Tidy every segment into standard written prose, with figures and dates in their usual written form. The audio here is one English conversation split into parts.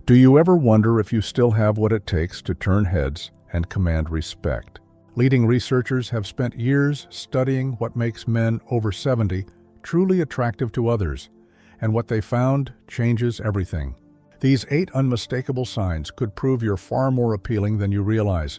Do you ever wonder if you still have what it takes to turn heads and command respect? Leading researchers have spent years studying what makes men over 70 truly attractive to others, and what they found changes everything. These 8 unmistakable signs could prove you're far more appealing than you realize,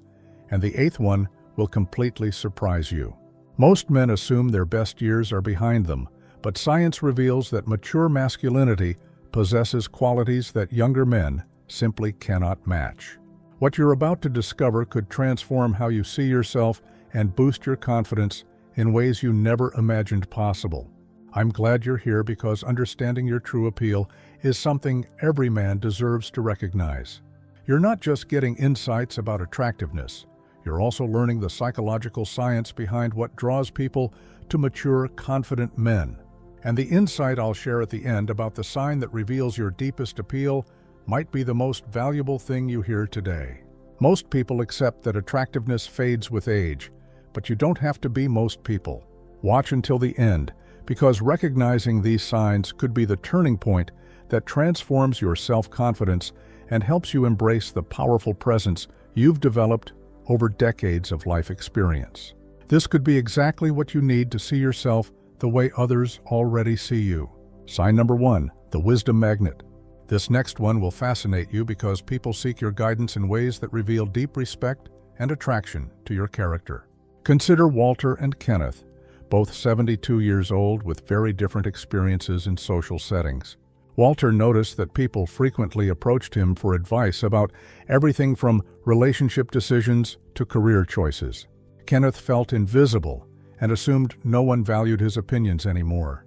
and the 8th one will completely surprise you. Most men assume their best years are behind them, but science reveals that mature masculinity possesses qualities that younger men simply cannot match. What you're about to discover could transform how you see yourself and boost your confidence in ways you never imagined possible. I'm glad you're here because understanding your true appeal is something every man deserves to recognize. You're not just getting insights about attractiveness, you're also learning the psychological science behind what draws people to mature, confident men. And the insight I'll share at the end about the sign that reveals your deepest appeal might be the most valuable thing you hear today. Most people accept that attractiveness fades with age, but you don't have to be most people. Watch until the end, because recognizing these signs could be the turning point that transforms your self-confidence and helps you embrace the powerful presence you've developed over decades of life experience. This could be exactly what you need to see yourself the way others already see you. Sign number 1, the wisdom magnet. This next one will fascinate you because people seek your guidance in ways that reveal deep respect and attraction to your character. Consider Walter and Kenneth, both 72 years old with very different experiences in social settings. Walter noticed that people frequently approached him for advice about everything from relationship decisions to career choices. Kenneth felt invisible and assumed no one valued his opinions anymore.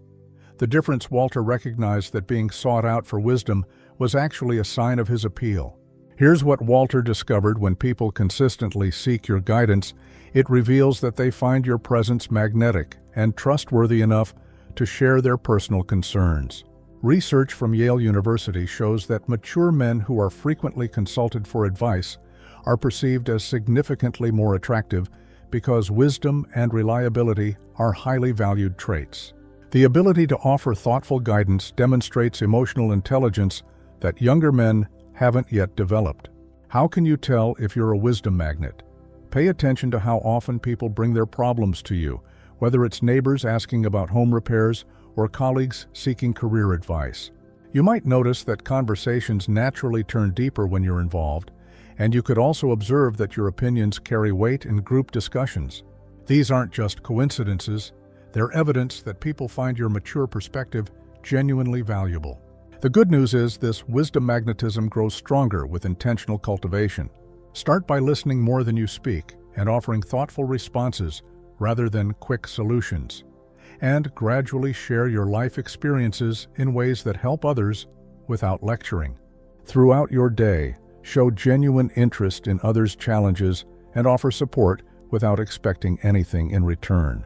The difference: Walter recognized that being sought out for wisdom was actually a sign of his appeal. Here's what Walter discovered: when people consistently seek your guidance, it reveals that they find your presence magnetic and trustworthy enough to share their personal concerns. Research from Yale University shows that mature men who are frequently consulted for advice are perceived as significantly more attractive because wisdom and reliability are highly valued traits. The ability to offer thoughtful guidance demonstrates emotional intelligence that younger men haven't yet developed. How can you tell if you're a wisdom magnet? Pay attention to how often people bring their problems to you, whether it's neighbors asking about home repairs or colleagues seeking career advice. You might notice that conversations naturally turn deeper when you're involved, and you could also observe that your opinions carry weight in group discussions. These aren't just coincidences, they're evidence that people find your mature perspective genuinely valuable. The good news is this wisdom magnetism grows stronger with intentional cultivation. Start by listening more than you speak and offering thoughtful responses rather than quick solutions. And gradually share your life experiences in ways that help others without lecturing. Throughout your day, show genuine interest in others' challenges and offer support without expecting anything in return.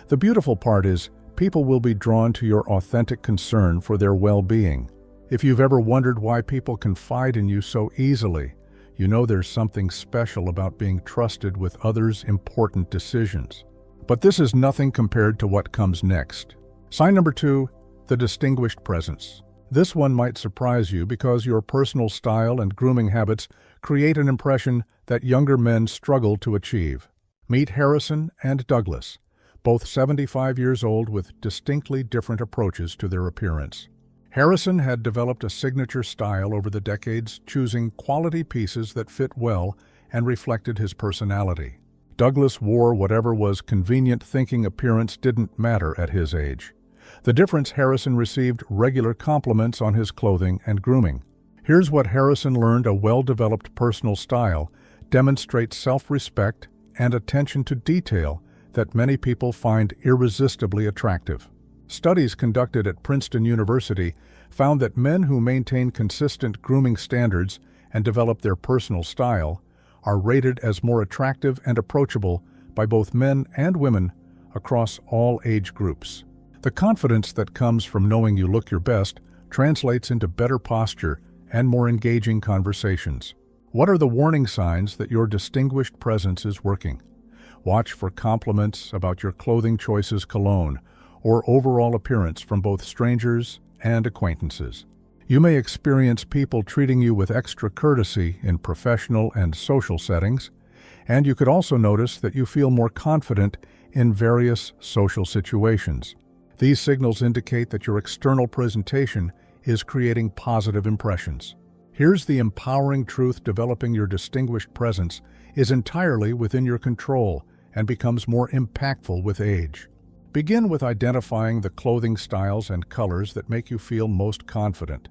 The beautiful part is, people will be drawn to your authentic concern for their well-being. If you've ever wondered why people confide in you so easily, you know there's something special about being trusted with others' important decisions. But this is nothing compared to what comes next. Sign number 2, the distinguished presence. This one might surprise you because your personal style and grooming habits create an impression that younger men struggle to achieve. Meet Harrison and Douglas, both 75 years old with distinctly different approaches to their appearance. Harrison had developed a signature style over the decades, choosing quality pieces that fit well and reflected his personality. Douglas wore whatever was convenient, thinking appearance didn't matter at his age. The difference: Harrison received regular compliments on his clothing and grooming. Here's what Harrison learned: a well-developed personal style demonstrates self-respect and attention to detail that many people find irresistibly attractive. Studies conducted at Princeton University found that men who maintain consistent grooming standards and develop their personal style are rated as more attractive and approachable by both men and women across all age groups. The confidence that comes from knowing you look your best translates into better posture and more engaging conversations. What are the warning signs that your distinguished presence is working? Watch for compliments about your clothing choices, cologne, or overall appearance from both strangers and acquaintances. You may experience people treating you with extra courtesy in professional and social settings, and you could also notice that you feel more confident in various social situations. These signals indicate that your external presentation is creating positive impressions. Here's the empowering truth: developing your distinguished presence is entirely within your control and becomes more impactful with age. Begin with identifying the clothing styles and colors that make you feel most confident.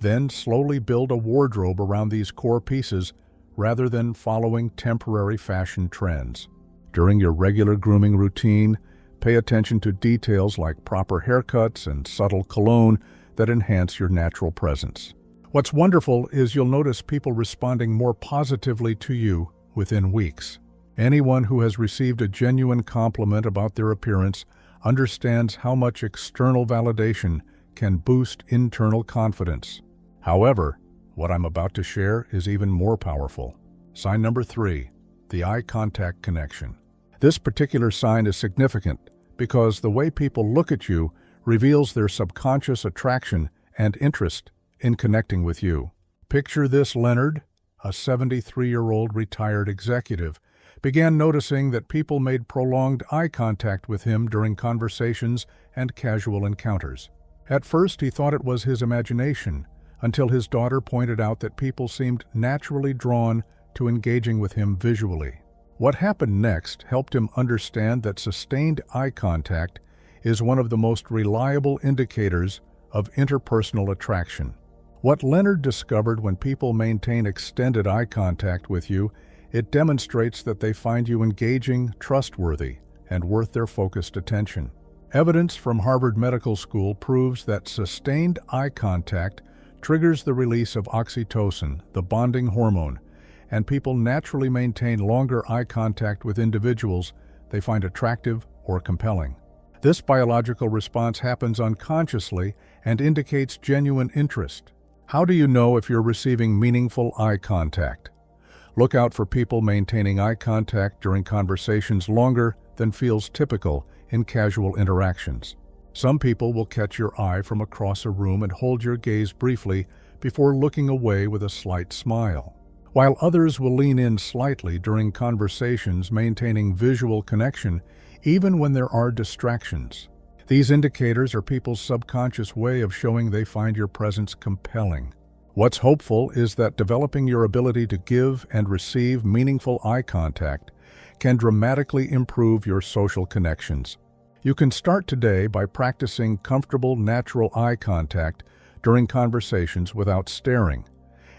Then slowly build a wardrobe around these core pieces rather than following temporary fashion trends. During your regular grooming routine, pay attention to details like proper haircuts and subtle cologne that enhance your natural presence. What's wonderful is you'll notice people responding more positively to you within weeks. Anyone who has received a genuine compliment about their appearance understands how much external validation can boost internal confidence. However, what I'm about to share is even more powerful. Sign number 3, the eye contact connection. This particular sign is significant because the way people look at you reveals their subconscious attraction and interest in connecting with you. Picture this: Leonard, a 73-year-old retired executive, began noticing that people made prolonged eye contact with him during conversations and casual encounters. At first, he thought it was his imagination, until his daughter pointed out that people seemed naturally drawn to engaging with him visually. What happened next helped him understand that sustained eye contact is one of the most reliable indicators of interpersonal attraction. What Leonard discovered: when people maintain extended eye contact with you, it demonstrates that they find you engaging, trustworthy, and worth their focused attention. Evidence from Harvard Medical School proves that sustained eye contact triggers the release of oxytocin, the bonding hormone, and people naturally maintain longer eye contact with individuals they find attractive or compelling. This biological response happens unconsciously and indicates genuine interest. How do you know if you're receiving meaningful eye contact? Look out for people maintaining eye contact during conversations longer than feels typical in casual interactions. Some people will catch your eye from across a room and hold your gaze briefly before looking away with a slight smile, while others will lean in slightly during conversations, maintaining visual connection even when there are distractions. These indicators are people's subconscious way of showing they find your presence compelling. What's hopeful is that developing your ability to give and receive meaningful eye contact can dramatically improve your social connections. You can start today by practicing comfortable, natural eye contact during conversations without staring,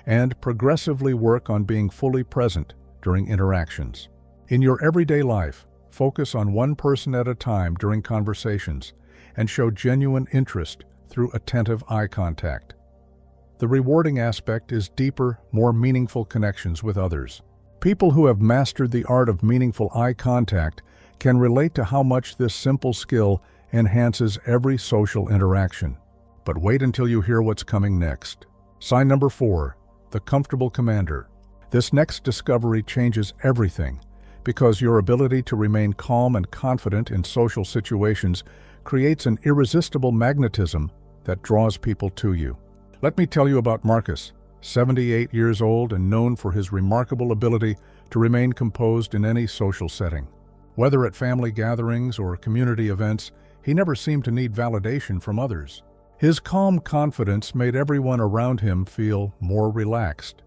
and progressively work on being fully present during interactions. In your everyday life, focus on one person at a time during conversations and show genuine interest through attentive eye contact. The rewarding aspect is deeper, more meaningful connections with others. People who have mastered the art of meaningful eye contact can relate to how much this simple skill enhances every social interaction. But wait until you hear what's coming next. Sign number 4, the comfortable commander. This next discovery changes everything, because your ability to remain calm and confident in social situations creates an irresistible magnetism that draws people to you. Let me tell you about Marcus, 78 years old and known for his remarkable ability to remain composed in any social setting. Whether at family gatherings or community events, he never seemed to need validation from others. His calm confidence made everyone around him feel more relaxed.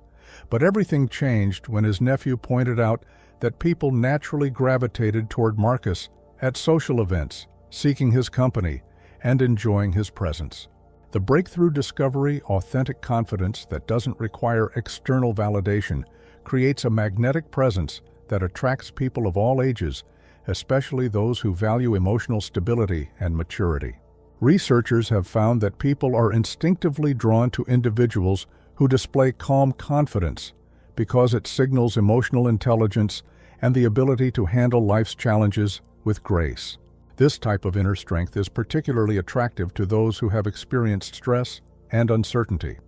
But everything changed when his nephew pointed out that people naturally gravitated toward Marcus at social events, seeking his company and enjoying his presence. The breakthrough discovery: authentic confidence that doesn't require external validation, creates a magnetic presence that attracts people of all ages, especially those who value emotional stability and maturity. Researchers have found that people are instinctively drawn to individuals who display calm confidence because it signals emotional intelligence and the ability to handle life's challenges with grace. This type of inner strength is particularly attractive to those who have experienced stress and uncertainty.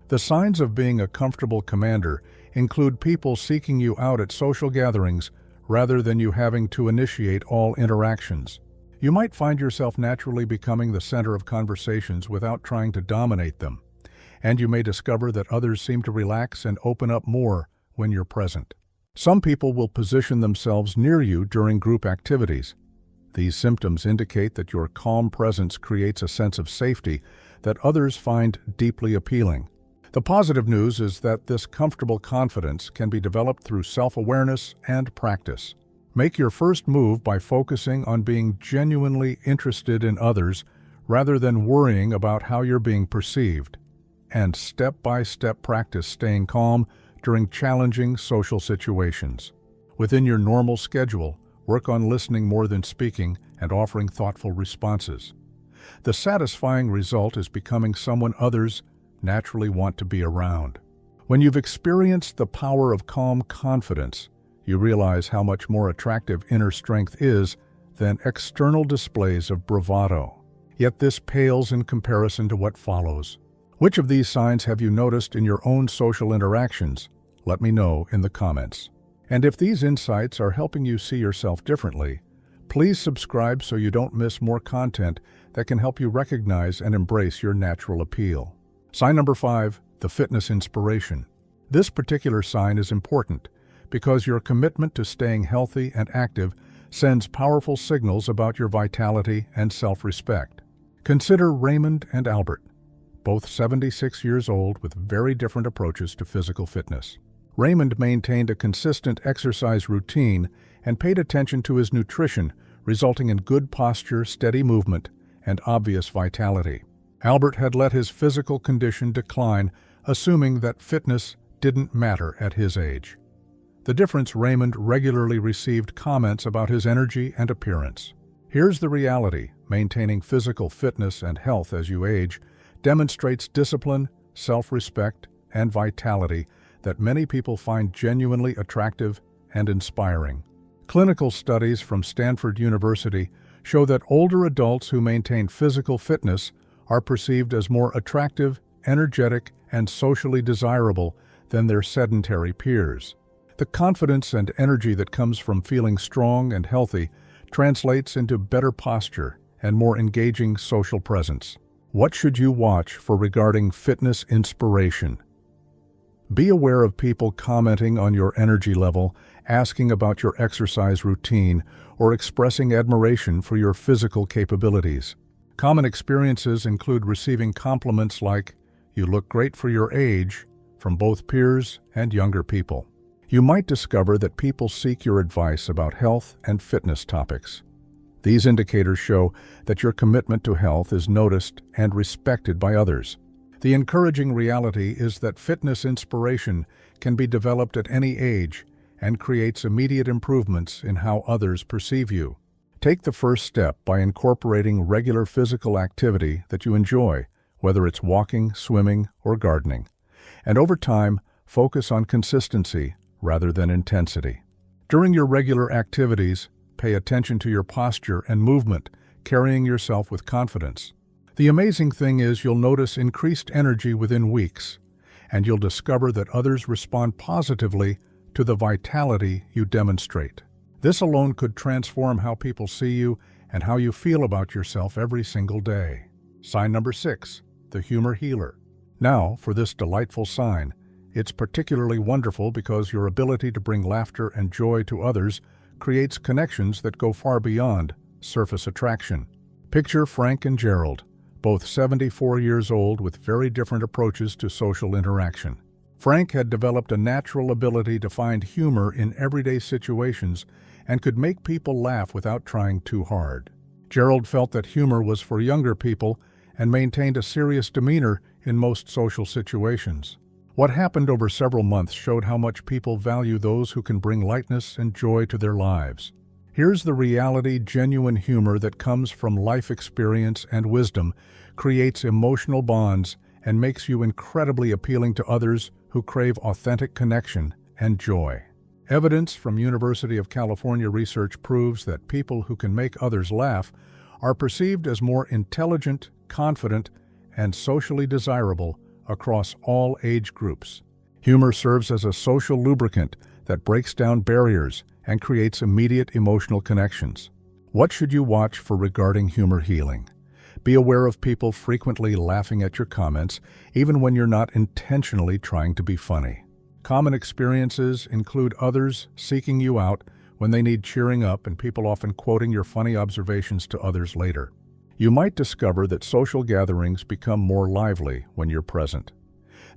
The signs of being a comfortable commander include people seeking you out at social gatherings rather than you having to initiate all interactions. You might find yourself naturally becoming the center of conversations without trying to dominate them, and you may discover that others seem to relax and open up more when you're present. Some people will position themselves near you during group activities. These symptoms indicate that your calm presence creates a sense of safety that others find deeply appealing. The positive news is that this comfortable confidence can be developed through self-awareness and practice. Make your first move by focusing on being genuinely interested in others rather than worrying about how you're being perceived. And step-by-step practice staying calm during challenging social situations. Within your normal schedule, work on listening more than speaking and offering thoughtful responses. The satisfying result is becoming someone others naturally want to be around. When you've experienced the power of calm confidence, you realize how much more attractive inner strength is than external displays of bravado. Yet this pales in comparison to what follows. Which of these signs have you noticed in your own social interactions? Let me know in the comments. And if these insights are helping you see yourself differently, please subscribe so you don't miss more content that can help you recognize and embrace your natural appeal. Sign number 5, the fitness inspiration. This particular sign is important because your commitment to staying healthy and active sends powerful signals about your vitality and self-respect. Consider Raymond and Albert, both 76 years old with very different approaches to physical fitness. Raymond maintained a consistent exercise routine and paid attention to his nutrition, resulting in good posture, steady movement, and obvious vitality. Albert had let his physical condition decline, assuming that fitness didn't matter at his age. The difference: Raymond regularly received comments about his energy and appearance. Here's the reality: maintaining physical fitness and health as you age demonstrates discipline, self-respect, and vitality that many people find genuinely attractive and inspiring. Clinical studies from Stanford University show that older adults who maintain physical fitness are perceived as more attractive, energetic, and socially desirable than their sedentary peers. The confidence and energy that comes from feeling strong and healthy translates into better posture and more engaging social presence. What should you watch for regarding fitness inspiration? Be aware of people commenting on your energy level, asking about your exercise routine, or expressing admiration for your physical capabilities. Common experiences include receiving compliments like, "You look great for your age," from both peers and younger people. You might discover that people seek your advice about health and fitness topics. These indicators show that your commitment to health is noticed and respected by others. The encouraging reality is that fitness inspiration can be developed at any age and creates immediate improvements in how others perceive you. Take the first step by incorporating regular physical activity that you enjoy, whether it's walking, swimming, or gardening. And over time, focus on consistency rather than intensity. During your regular activities, pay attention to your posture and movement, carrying yourself with confidence. The amazing thing is you'll notice increased energy within weeks, and you'll discover that others respond positively to the vitality you demonstrate. This alone could transform how people see you and how you feel about yourself every single day. Sign number 6, the humor healer. Now, for this delightful sign, it's particularly wonderful because your ability to bring laughter and joy to others creates connections that go far beyond surface attraction. Picture Frank and Gerald, both 74 years old with very different approaches to social interaction. Frank had developed a natural ability to find humor in everyday situations and could make people laugh without trying too hard. Gerald felt that humor was for younger people and maintained a serious demeanor in most social situations. What happened over several months showed how much people value those who can bring lightness and joy to their lives. Here's the reality: genuine humor that comes from life experience and wisdom creates emotional bonds and makes you incredibly appealing to others who crave authentic connection and joy. Evidence from University of California research proves that people who can make others laugh are perceived as more intelligent, confident, and socially desirable across all age groups. Humor serves as a social lubricant that breaks down barriers and creates immediate emotional connections. What should you watch for regarding humor healing? Be aware of people frequently laughing at your comments, even when you're not intentionally trying to be funny. Common experiences include others seeking you out when they need cheering up and people often quoting your funny observations to others later. You might discover that social gatherings become more lively when you're present.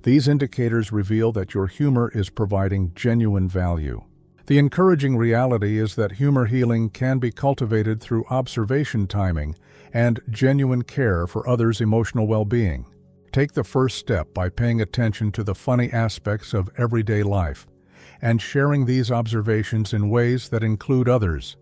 These indicators reveal that your humor is providing genuine value. The encouraging reality is that humor healing can be cultivated through observation timing and genuine care for others' emotional well-being. Take the first step by paying attention to the funny aspects of everyday life and sharing these observations in ways that include others.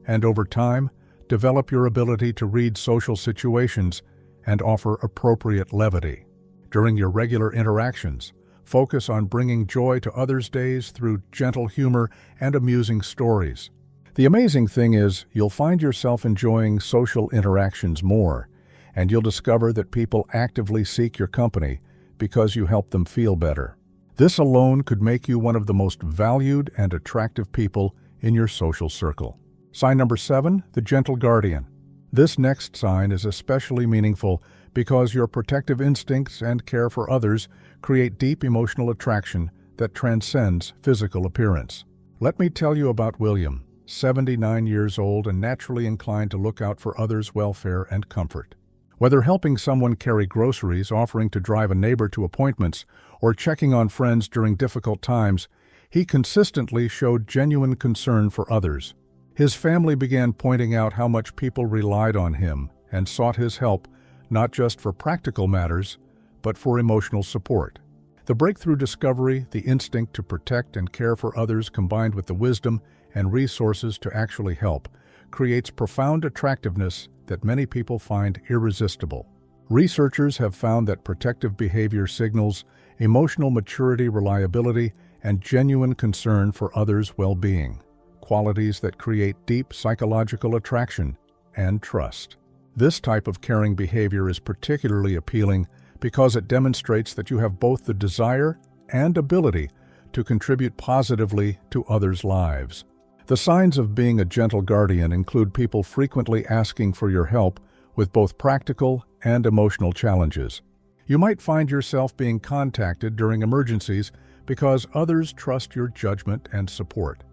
And over time, develop your ability to read social situations and offer appropriate levity. During your regular interactions, focus on bringing joy to others' days through gentle humor and amusing stories. The amazing thing is, you'll find yourself enjoying social interactions more, and you'll discover that people actively seek your company because you help them feel better. This alone could make you one of the most valued and attractive people in your social circle. Sign number 7, the gentle guardian. This next sign is especially meaningful because your protective instincts and care for others create deep emotional attraction that transcends physical appearance. Let me tell you about William, 79 years old and naturally inclined to look out for others' welfare and comfort. Whether helping someone carry groceries, offering to drive a neighbor to appointments, or checking on friends during difficult times, he consistently showed genuine concern for others. His family began pointing out how much people relied on him and sought his help, not just for practical matters, but for emotional support. The breakthrough discovery, the instinct to protect and care for others combined with the wisdom and resources to actually help, creates profound attractiveness that many people find irresistible. Researchers have found that protective behavior signals emotional maturity, reliability, and genuine concern for others' well-being, qualities that create deep psychological attraction and trust. This type of caring behavior is particularly appealing because it demonstrates that you have both the desire and ability to contribute positively to others' lives. The signs of being a gentle guardian include people frequently asking for your help with both practical and emotional challenges. You might find yourself being contacted during emergencies because others trust your judgment and support,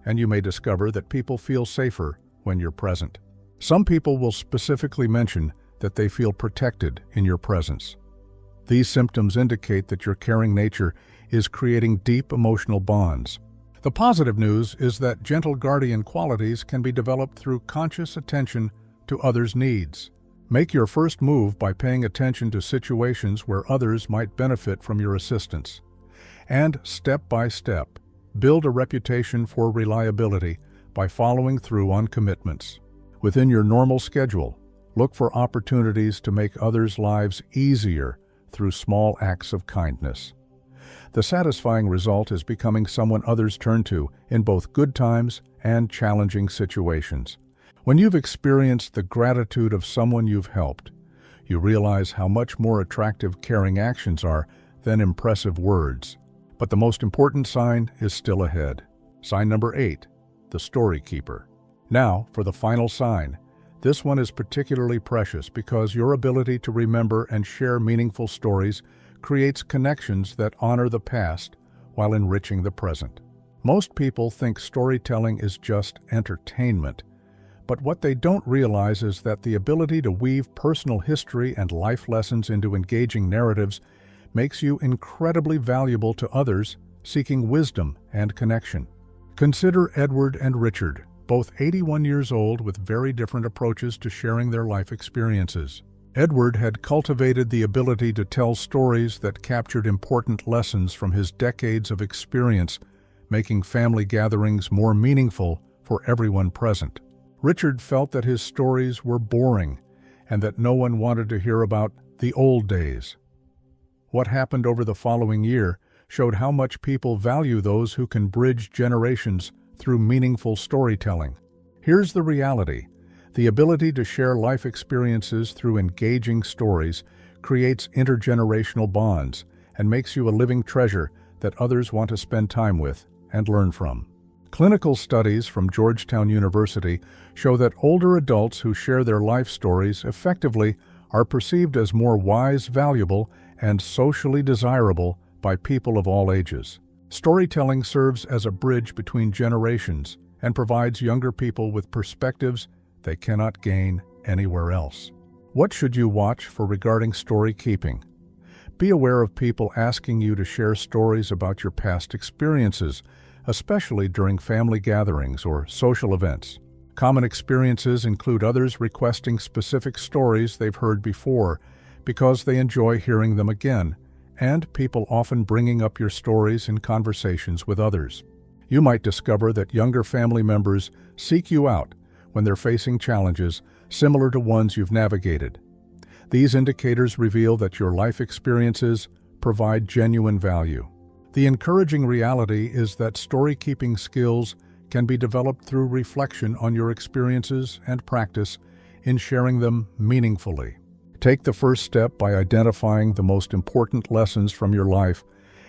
and you may discover that people feel safer when you're present. Some people will specifically mention that they feel protected in your presence. These symptoms indicate that your caring nature is creating deep emotional bonds. The positive news is that gentle guardian qualities can be developed through conscious attention to others' needs. Make your first move by paying attention to situations where others might benefit from your assistance. And step by step, build a reputation for reliability by following through on commitments. Within your normal schedule, look for opportunities to make others' lives easier through small acts of kindness. The satisfying result is becoming someone others turn to in both good times and challenging situations. When you've experienced the gratitude of someone you've helped, you realize how much more attractive caring actions are than impressive words. But the most important sign is still ahead. Sign number 8, the story keeper. Now, for the final sign. This one is particularly precious because your ability to remember and share meaningful stories creates connections that honor the past while enriching the present. Most people think storytelling is just entertainment, but what they don't realize is that the ability to weave personal history and life lessons into engaging narratives makes you incredibly valuable to others seeking wisdom and connection. Consider Edward and Richard, both 81 years old with very different approaches to sharing their life experiences. Edward had cultivated the ability to tell stories that captured important lessons from his decades of experience, making family gatherings more meaningful for everyone present. Richard felt that his stories were boring and that no one wanted to hear about the old days. What happened over the following year showed how much people value those who can bridge generations through meaningful storytelling. Here's the reality. The ability to share life experiences through engaging stories creates intergenerational bonds and makes you a living treasure that others want to spend time with and learn from. Clinical studies from Georgetown University show that older adults who share their life stories effectively are perceived as more wise, valuable, and socially desirable by people of all ages. Storytelling serves as a bridge between generations and provides younger people with perspectives they cannot gain anywhere else. What should you watch for regarding story keeping? Be aware of people asking you to share stories about your past experiences, especially during family gatherings or social events. Common experiences include others requesting specific stories they've heard before because they enjoy hearing them again, and people often bringing up your stories in conversations with others. You might discover that younger family members seek you out when they're facing challenges similar to ones you've navigated. These indicators reveal that your life experiences provide genuine value. The encouraging reality is that story-keeping skills can be developed through reflection on your experiences and practice in sharing them meaningfully. Take the first step by identifying the most important lessons from your life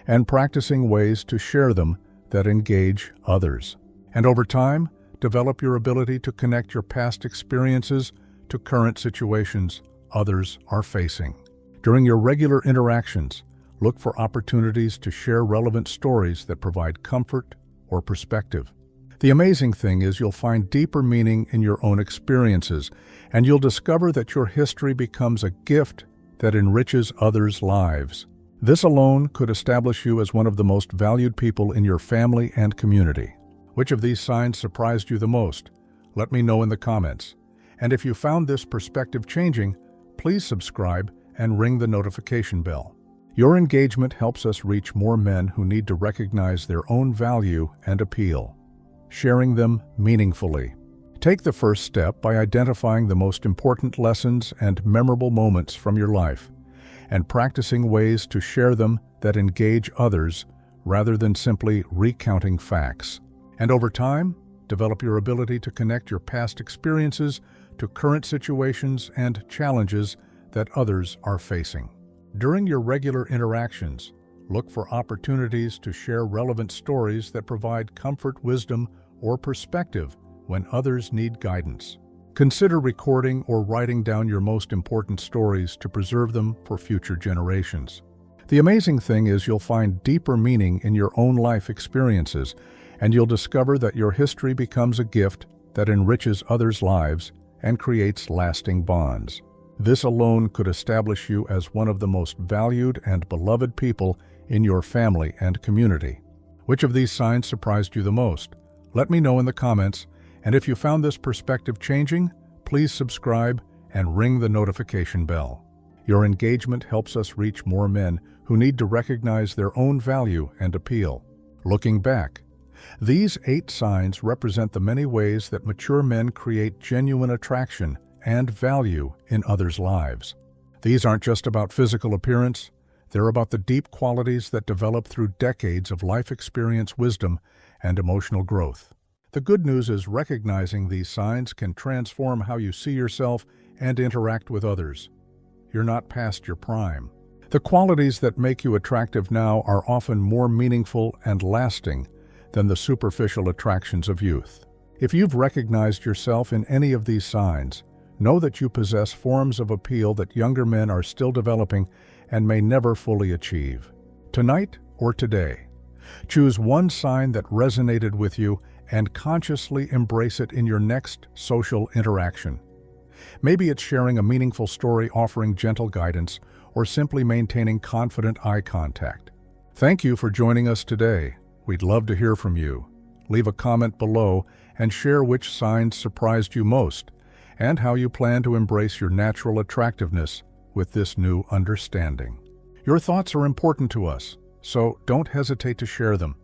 and practicing ways to share them that engage others. And over time, develop your ability to connect your past experiences to current situations others are facing. During your regular interactions, look for opportunities to share relevant stories that provide comfort or perspective. The amazing thing is you'll find deeper meaning in your own experiences, and you'll discover that your history becomes a gift that enriches others' lives. This alone could establish you as one of the most valued people in your family and community. Which of these signs surprised you the most? Let me know in the comments. And if you found this perspective changing, please subscribe and ring the notification bell. Your engagement helps us reach more men who need to recognize their own value and appeal, sharing them meaningfully. Take the first step by identifying the most important lessons and memorable moments from your life, and practicing ways to share them that engage others rather than simply recounting facts. And over time, develop your ability to connect your past experiences to current situations and challenges that others are facing. During your regular interactions, look for opportunities to share relevant stories that provide comfort, wisdom, or perspective when others need guidance. Consider recording or writing down your most important stories to preserve them for future generations. The amazing thing is you'll find deeper meaning in your own life experiences, and you'll discover that your history becomes a gift that enriches others' lives and creates lasting bonds. This alone could establish you as one of the most valued and beloved people in your family and community. Which of these signs surprised you the most? Let me know in the comments, and if you found this perspective changing, please subscribe and ring the notification bell. Your engagement helps us reach more men who need to recognize their own value and appeal. Looking back, these 8 signs represent the many ways that mature men create genuine attraction and value in others' lives. These aren't just about physical appearance, they're about the deep qualities that develop through decades of life experience, wisdom, and emotional growth. The good news is recognizing these signs can transform how you see yourself and interact with others. You're not past your prime. The qualities that make you attractive now are often more meaningful and lasting than the superficial attractions of youth. If you've recognized yourself in any of these signs, know that you possess forms of appeal that younger men are still developing and may never fully achieve. Tonight or today, choose one sign that resonated with you and consciously embrace it in your next social interaction. Maybe it's sharing a meaningful story, offering gentle guidance, or simply maintaining confident eye contact. Thank you for joining us today. We'd love to hear from you. Leave a comment below and share which signs surprised you most and how you plan to embrace your natural attractiveness with this new understanding. Your thoughts are important to us, so don't hesitate to share them.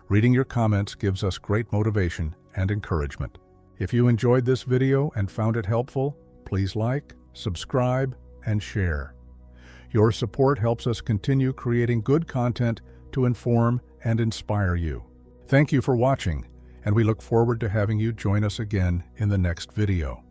Reading your comments gives us great motivation and encouragement. If you enjoyed this video and found it helpful, please like, subscribe, and share. Your support helps us continue creating good content to inform and inspire you. Thank you for watching, and we look forward to having you join us again in the next video.